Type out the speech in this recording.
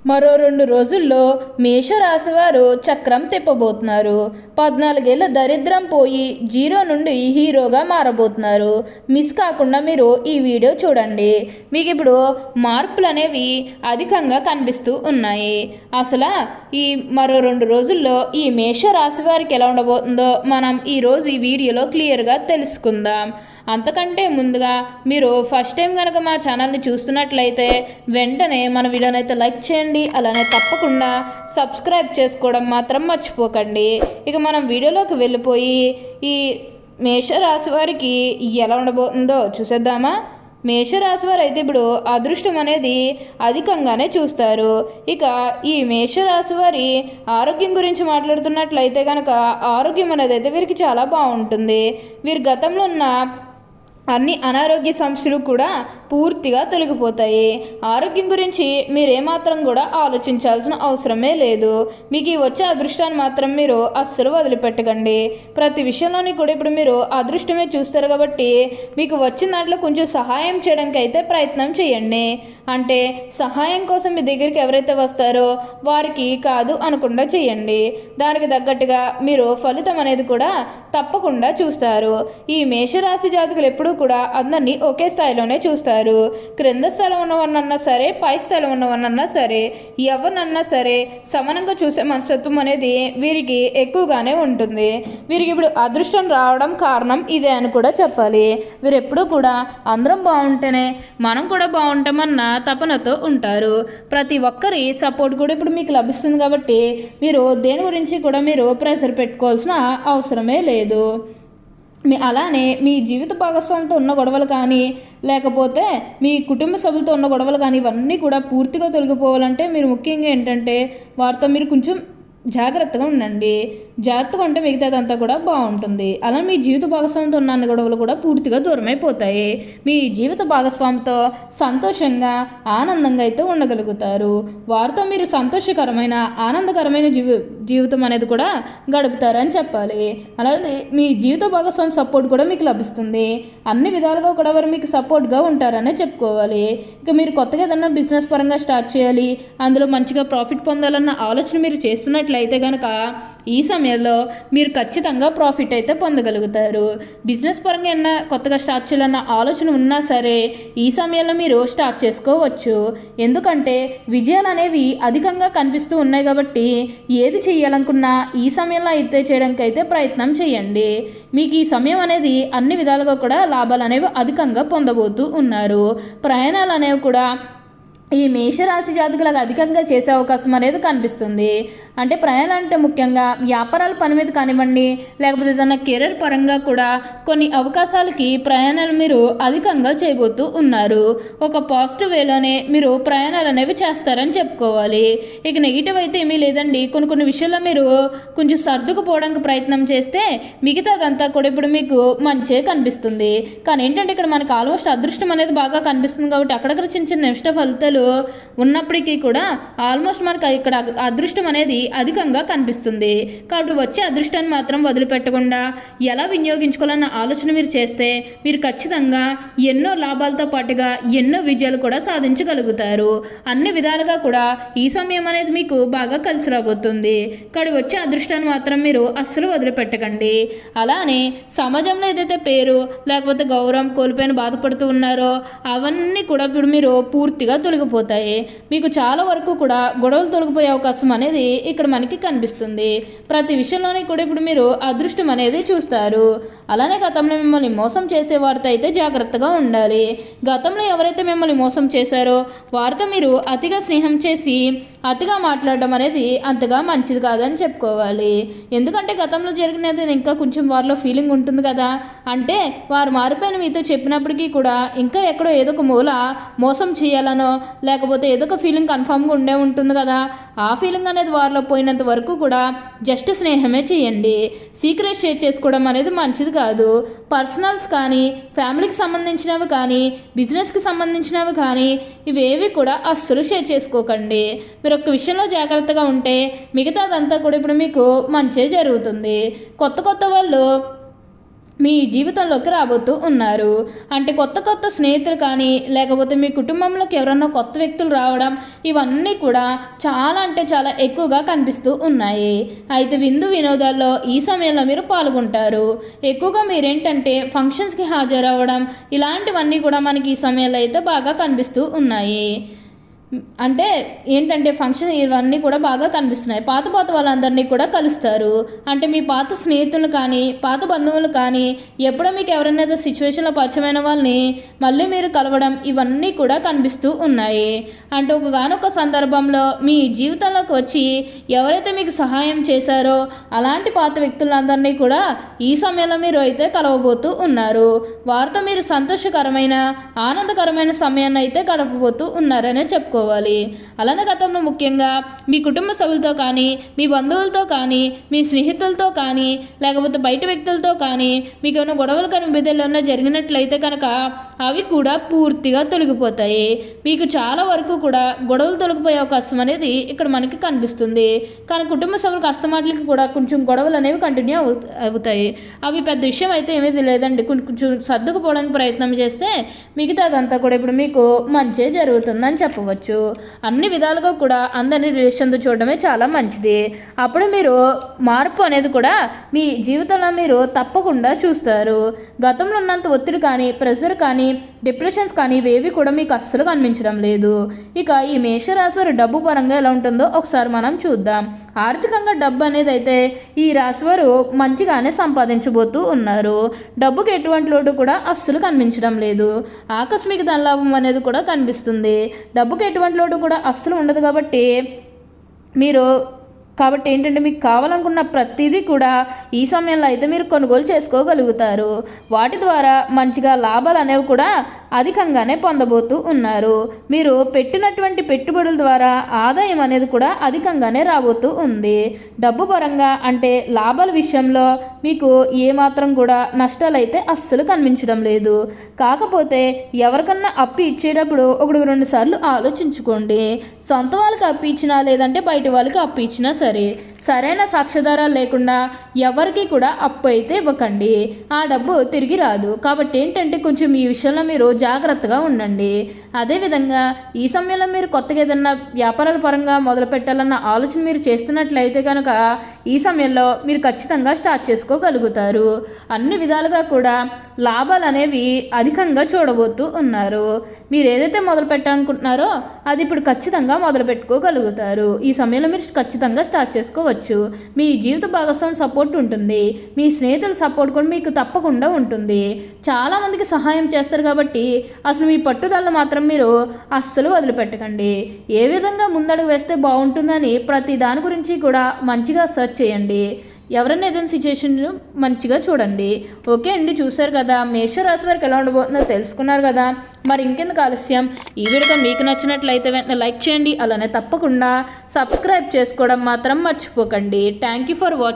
మరో 2 రోజుల్లో మేషరాశి వారు చక్రం తిప్పబోతున్నారు. 14 ఏళ్ల దరిద్రం పోయి జీరో నుండి హీరోగా మారబోతున్నారు. మిస్ కాకుండా మీరు ఈ వీడియో చూడండి. మీకు ఇప్పుడు మార్పులు అనేవి అధికంగా కనిపిస్తూ ఉన్నాయి. అసలు ఈ మరో 2 రోజుల్లో ఈ మేషరాశి వారికి ఎలా ఉండబోతుందో మనం ఈరోజు ఈ వీడియోలో క్లియర్గా తెలుసుకుందాం. అంతకంటే ముందుగా మీరు ఫస్ట్ టైం కనుక మా ఛానల్ని చూస్తున్నట్లయితే వెంటనే మన వీడియోని అయితే లైక్ చేయండి. అలానే తప్పకుండా సబ్స్క్రైబ్ చేసుకోవడం మాత్రం మర్చిపోకండి. ఇక మనం వీడియోలోకి వెళ్ళిపోయి ఈ మేషరాశి వారికి ఎలా ఉండబోతుందో చూసేద్దామా. మేషరాశి వారు అయితే ఇప్పుడు అదృష్టం అనేది అధికంగానే చూస్తారు. ఇక ఈ మేషరాశి వారి ఆరోగ్యం గురించి మాట్లాడుతున్నట్లయితే కనుక ఆరోగ్యం అనేది అయితే వీరికి చాలా బాగుంటుంది. వీరి గతంలో ఉన్న అన్ని అనారోగ్య సమస్యలు కూడా పూర్తిగా తొలగిపోతాయి. ఆరోగ్యం గురించి మీరేమాత్రం కూడా ఆలోచించాల్సిన అవసరమే లేదు. మీకు వచ్చే అదృష్టాన్ని మాత్రం మీరు అస్సలు వదిలిపెట్టకండి. ప్రతి విషయంలోని కూడా ఇప్పుడు మీరు అదృష్టమే చూస్తారు కాబట్టి మీకు వచ్చిన దాంట్లో కొంచెం సహాయం చేయడానికి అయితే ప్రయత్నం చేయండి. అంటే సహాయం కోసం మీ దగ్గరికి ఎవరైతే వస్తారో వారికి కాదు అనకుండా చేయండి. దానికి తగ్గట్టుగా మీరు ఫలితం అనేది కూడా తప్పకుండా చూస్తారు. ఈ మేషరాశి జాతకులు ఎప్పుడూ కూడా అందరినీ ఒకే స్థాయిలోనే చూస్తారు. క్రింద స్థలం ఉన్నవన్నన్నా సరే, పై స్థలం ఉన్నవన్నన్నా సరే, ఎవరినన్నా సరే సమానంగా చూసే మనస్తత్వం అనేది వీరికి ఎక్కువగానే ఉంటుంది. వీరికి ఇప్పుడు అదృష్టం రావడం కారణం ఇదే అని కూడా చెప్పాలి. వీరు ఎప్పుడూ కూడా అందరం బాగుంటేనే మనం కూడా బాగుంటామన్న తపనతో ఉంటారు. ప్రతి ఒక్కరి సపోర్ట్ కూడా ఇప్పుడు మీకు లభిస్తుంది కాబట్టి మీరు దేని గురించి కూడా మీరు ప్రెషర్ పెట్టుకోవాల్సిన అవసరమే లేదు. అలానే మీ జీవిత భాగస్వామితో ఉన్న గొడవలు కానీ లేకపోతే మీ కుటుంబ సభ్యులతో ఉన్న గొడవలు కానీ ఇవన్నీ కూడా పూర్తిగా తొలగిపోవాలంటే మీరు ముఖ్యంగా ఏంటంటే వారితో మీరు కొంచెం జాగ్రత్తగా ఉండండి. జాగ్రత్తగా ఉంటే మిగతాదంతా కూడా బాగుంటుంది. అలా మీ జీవిత భాగస్వామితో ఉన్న గొడవలు కూడా పూర్తిగా దూరమైపోతాయి. మీ జీవిత భాగస్వామితో సంతోషంగా ఆనందంగా అయితే ఉండగలుగుతారు. వారితో మీరు సంతోషకరమైన ఆనందకరమైన జీవితం అనేది కూడా గడుపుతారని చెప్పాలి. అలాగే మీ జీవిత భాగస్వామి సపోర్ట్ కూడా మీకు లభిస్తుంది. అన్ని విధాలుగా కూడా వారు మీకు సపోర్ట్గా ఉంటారనే చెప్పుకోవాలి. ఇక మీరు కొత్తగా ఏదన్నా బిజినెస్ పరంగా స్టార్ట్ చేయాలి, అందులో మంచిగా ప్రాఫిట్ పొందాలన్న ఆలోచన మీరు చేస్తున్నట్లయితే కనుక ఈ సమయంలో మీరు ఖచ్చితంగా ప్రాఫిట్ అయితే పొందగలుగుతారు. బిజినెస్ పరంగా ఏమన్నా కొత్తగా స్టార్ట్ చేయాలన్న ఆలోచన ఉన్నా సరే ఈ సమయంలో మీరు స్టార్ట్ చేసుకోవచ్చు. ఎందుకంటే విజయాలు అనేవి అధికంగా కనిపిస్తూ ఉన్నాయి కాబట్టి ఏది చేయాలనుకున్నా ఈ సమయంలో అయితే చేయడానికి అయితే ప్రయత్నం చేయండి. మీకు ఈ సమయం అనేది అన్ని విధాలుగా కూడా లాభాలు అనేవి అధికంగా పొందబోతూ ఉన్నారు. ప్రయాణాలు అనేవి కూడా ఈ మేషరాశి జాతకులకు అధికంగా చేసే అవకాశం అనేది కనిపిస్తుంది. అంటే ప్రయాణం అంటే ముఖ్యంగా వ్యాపారాల పని మీద కానివ్వండి, లేకపోతే ఏదైనా కెరీర్ పరంగా కూడా కొన్ని అవకాశాలకి ప్రయాణాలు మీరు అధికంగా చేయబోతూ ఉన్నారు. ఒక పాజిటివ్ వేలోనే మీరు ప్రయాణాలు అనేవి చేస్తారని చెప్పుకోవాలి. ఇక నెగిటివ్ అయితే ఏమీ లేదండి. కొన్ని విషయాల్లో మీరు కొంచెం సర్దుకుపోవడానికి ప్రయత్నం చేస్తే మిగతాదంతా కూడా ఇప్పుడు మీకు మంచిగా కనిపిస్తుంది. కానీ ఏంటంటే ఇక్కడ మనకు ఆల్మోస్ట్ అదృష్టం అనేది బాగా కనిపిస్తుంది కాబట్టి అక్కడక్కడ చిన్న నష్ట ఫలితాలు ఉన్నప్పటికీ కూడా ఆల్మోస్ట్ మనకు ఇక్కడ అదృష్టం అనేది అధికంగా కనిపిస్తుంది. కాబట్టి వచ్చే అదృష్టాన్ని మాత్రం వదిలిపెట్టకుండా ఎలా వినియోగించుకోవాలన్న ఆలోచన మీరు చేస్తే మీరు ఖచ్చితంగా ఎన్నో లాభాలతో పాటుగా ఎన్నో విజయాలు కూడా సాధించగలుగుతారు. అన్ని విధాలుగా కూడా ఈ సమయం అనేది మీకు బాగా కలిసి రాబోతుంది. కాబట్టి వచ్చే అదృష్టాన్ని మాత్రం మీరు అస్సలు వదిలిపెట్టకండి. అలానే సమాజంలో ఏదైతే పేరు లేకపోతే గౌరవం కోల్పోయిన బాధపడుతూ ఉన్నారో అవన్నీ కూడా ఇప్పుడు మీరు పూర్తిగా తొలగిపోతాయి. మీకు చాలా వరకు కూడా గొడవలు తొలగిపోయే అవకాశం అనేది ఇక్కడ మనకి కనిపిస్తుంది. ప్రతి విషయంలోనే కూడా ఇప్పుడు మీరు అదృష్టం అనేది చూస్తారు. అలానే గతంలో మిమ్మల్ని మోసం చేసే వారితో అయితే జాగ్రత్తగా ఉండాలి. గతంలో ఎవరైతే మిమ్మల్ని మోసం చేశారో వారితో మీరు అతిగా స్నేహం చేసి అతిగా మాట్లాడడం అనేది అంతగా మంచిది కాదని చెప్పుకోవాలి. ఎందుకంటే గతంలో జరిగినది ఇంకా కొంచెం వారిలో ఫీలింగ్ ఉంటుంది కదా. అంటే వారు మారిపోయిన మీతో చెప్పినప్పటికీ కూడా ఇంకా ఎక్కడో ఏదో ఒక మూల మోసం చేయాలనో లేకపోతే ఏదో ఒక ఫీలింగ్ కన్ఫామ్గా ఉండే ఉంటుంది కదా. ఆ ఫీలింగ్ అనేది వారిలో పోయినంత వరకు కూడా జస్ట్ స్నేహమే చేయండి. సీక్రెట్ షేర్ చేసుకోవడం అనేది మంచిది కాదు. పర్సనల్స్ కానీ ఫ్యామిలీకి సంబంధించినవి కానీ బిజినెస్కి సంబంధించినవి కానీ ఇవేవి కూడా అస్సలు షేర్ చేసుకోకండి. మీరు ఒక్క విషయంలో జాగ్రత్తగా ఉంటే మిగతాదంతా కూడా ఇప్పుడు మీకు మంచి జరుగుతుంది. కొత్త వాళ్ళు మీ జీవితంలోకి రాబోతూ ఉన్నారు. అంటే కొత్త కొత్త స్నేహితులు కానీ లేకపోతే మీ కుటుంబంలోకి ఎవరన్నా కొత్త వ్యక్తులు రావడం ఇవన్నీ కూడా చాలా అంటే చాలా ఎక్కువగా కనిపిస్తూ ఉన్నాయి. అయితే విందు వినోదాల్లో ఈ సమయంలో మీరు పాల్గొంటారు. ఎక్కువగా మీరేంటంటే ఫంక్షన్స్కి హాజరవ్వడం ఇలాంటివన్నీ కూడా మనకి ఈ సమయంలో అయితే బాగా కనిపిస్తూ ఉన్నాయి. అంటే ఏంటంటే ఫంక్షన్ ఇవన్నీ కూడా బాగా కనిపిస్తున్నాయి. పాత వాళ్ళందరినీ కూడా కలుస్తారు. అంటే మీ పాత స్నేహితులు కానీ పాత బంధువులు కానీ ఎప్పుడో మీకు ఎవరైనా సిచ్యువేషన్లో పరిచయమైన వాళ్ళని మళ్ళీ మీరు కలవడం ఇవన్నీ కూడా కనిపిస్తూ ఉన్నాయి. అంటే ఒకగానొక సందర్భంలో మీ జీవితంలోకి వచ్చి ఎవరైతే మీకు సహాయం చేశారో అలాంటి పాత వ్యక్తులందరినీ కూడా ఈ సమయంలో మీరు అయితే కలవబోతూ ఉన్నారు. వారితో మీరు సంతోషకరమైన ఆనందకరమైన సమయాన్ని అయితే గడపబోతూ ఉన్నారనే చెప్పుకోవాలి. అలానే గతంలో ముఖ్యంగా మీ కుటుంబ సభ్యులతో కానీ మీ బంధువులతో కానీ మీ స్నేహితులతో కానీ లేకపోతే బయట వ్యక్తులతో కానీ మీకు ఏమైనా గొడవలు కానీ విభేదాలు జరిగినట్లయితే కనుక అవి కూడా పూర్తిగా తొలగిపోతాయి. మీకు చాలా వరకు కూడా గొడవలు తొలగిపోయే అవకాశం అనేది ఇక్కడ మనకి కనిపిస్తుంది. కానీ కుటుంబ సభ్యులకు అస్తమాట్లకి కూడా కొంచెం గొడవలు అనేవి కంటిన్యూ అవుతాయి. అవి పెద్ద విషయం అయితే ఏమీ లేదండి. కొంచెం సర్దుకుపోవడానికి ప్రయత్నం చేస్తే మిగతా అదంతా కూడా ఇప్పుడు మీకు మంచి జరుగుతుందని చెప్పవచ్చు. అన్ని విధాలుగా కూడా అందరినీ రిలేషన్తో చూడడమే చాలా మంచిది. అప్పుడు మీరు మార్పు అనేది కూడా మీ జీవితంలో మీరు తప్పకుండా చూస్తారు. గతంలో ఉన్నంత ఒత్తిడి కానీ ప్రెషర్ కానీ డిప్రెషన్స్ కానీ ఇవేవి కూడా మీకు అస్సలు కనిపించడం లేదు. ఇక ఈ మేషరాశి వారి డబ్బు పరంగా ఎలా ఉంటుందో ఒకసారి మనం చూద్దాం. ఆర్థికంగా డబ్బు అనేది అయితే ఈ రాశి వారు మంచిగానే సంపాదించబోతూ ఉన్నారు. డబ్బుకి ఎటువంటి లోటు కూడా అస్సలు కనిపించడం లేదు. ఆకస్మిక ధనలాభం అనేది కూడా కనిపిస్తుంది. డబ్బుకి ఎటువంటి లోటు కూడా అస్సలు ఉండదు కాబట్టి ఏంటంటే మీకు కావాలనుకున్న ప్రతిదీ కూడా ఈ సమయంలో అయితే మీరు కొనుగోలు చేసుకోగలుగుతారు. వాటి ద్వారా మంచిగా లాభాలు అనేవి కూడా అధికంగానే పొందబోతూ ఉన్నారు. మీరు పెట్టినటువంటి పెట్టుబడుల ద్వారా ఆదాయం అనేది కూడా అధికంగానే రాబోతూ ఉంది. డబ్బు పరంగా అంటే లాభాల విషయంలో మీకు ఏమాత్రం కూడా నష్టాలు అయితే అస్సలు కనిపించడం లేదు. కాకపోతే ఎవరికన్నా అప్పు ఇచ్చేటప్పుడు 1-2 సార్లు ఆలోచించుకోండి. సొంత వాళ్ళకి అప్పు ఇచ్చినా లేదంటే బయట వాళ్ళకి అప్పు ఇచ్చినా సరైన సాక్ష్యాధారాలు లేకుండా ఎవరికి కూడా అప్పు అయితే ఇవ్వకండి. ఆ డబ్బు తిరిగి రాదు. కాబట్టి ఏంటంటే కొంచెం ఈ విషయంలో మీరు జాగ్రత్తగా ఉండండి. అదేవిధంగా ఈ సమయంలో మీరు కొత్తగా ఏదన్నా వ్యాపారాల పరంగా మొదలు పెట్టాలన్న ఆలోచన మీరు చేస్తున్నట్లయితే కనుక ఈ సమయంలో మీరు ఖచ్చితంగా స్టార్ట్ చేసుకోగలుగుతారు. అన్ని విధాలుగా కూడా లాభాలు అనేవి అధికంగా చూడబోతూ ఉన్నారు. మీరు ఏదైతే మొదలు పెట్టాలనుకుంటున్నారో అది ఇప్పుడు ఖచ్చితంగా మొదలు పెట్టుకోగలుగుతారు. ఈ సమయంలో మీరు ఖచ్చితంగా స్టార్ట్ చేసుకోవచ్చు. మీ జీవిత భాగస్వామి సపోర్ట్ ఉంటుంది. మీ స్నేహితుల సపోర్ట్ కూడా మీకు తప్పకుండా ఉంటుంది. చాలామందికి సహాయం చేస్తారు కాబట్టి అసలు మీ పట్టుదల మాత్రం మీరు అస్సలు వదిలిపెట్టకండి. ఏ విధంగా ముందడుగు వేస్తే బాగుంటుందని ప్రతి దాని గురించి కూడా మంచిగా సెర్చ్ చేయండి. ఎవరైనా ఏదైనా సిచ్యువేషన్ మంచిగా చూడండి. ఓకే అండి, చూశారు కదా మేషరాశి వారికి ఎలా ఉండబోతుందో తెలుసుకున్నారు కదా. మరి ఇంకెందుకు ఆలస్యం, ఈ వీడియో మీకు నచ్చినట్లయితే వెంటనే లైక్ చేయండి. అలానే తప్పకుండా సబ్స్క్రైబ్ చేసుకోవడం మాత్రం మర్చిపోకండి. Thank you for watching.